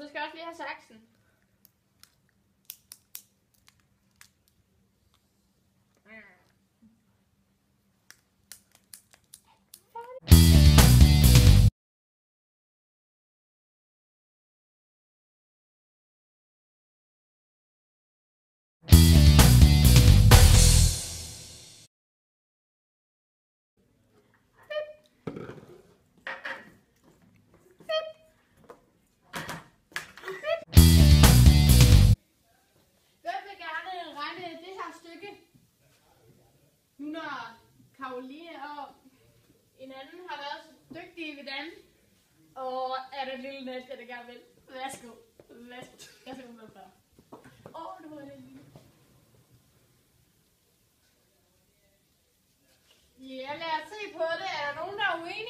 så skal jeg også lige have saksen. Nu når Karoline og en anden har været så dygtige ved den, og er der et lille net, jeg gerne vil. Værsgo. Værsgo. Jeg skal ud før. Det var det lille. Ja, lad os se på det. Er der nogen, der er uenige?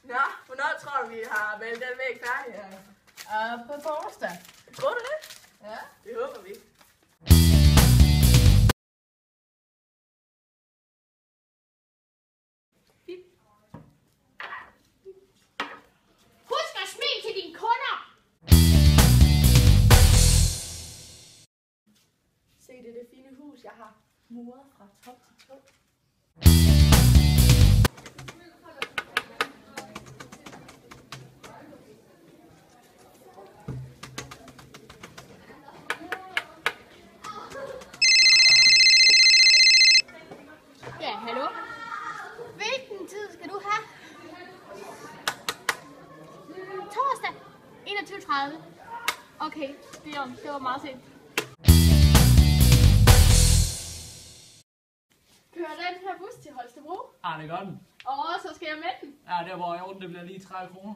Nå, hvornår tror du, vi har valgt den væg færdig her? På torsdag. Tror du det? Ja. Det håber vi. Husk at smile til dine kunder! Se, det er det fine hus, jeg har muret fra top til top. Ja, hallo? Hvilken tid skal du have? Torsdag 21:30. Okay, det var meget sent. Kører den her bus til Holstebro? Ja, det gør den. Og så skal jeg med den. Ja, der hvor jeg ordentligt, det bliver lige 30 kroner.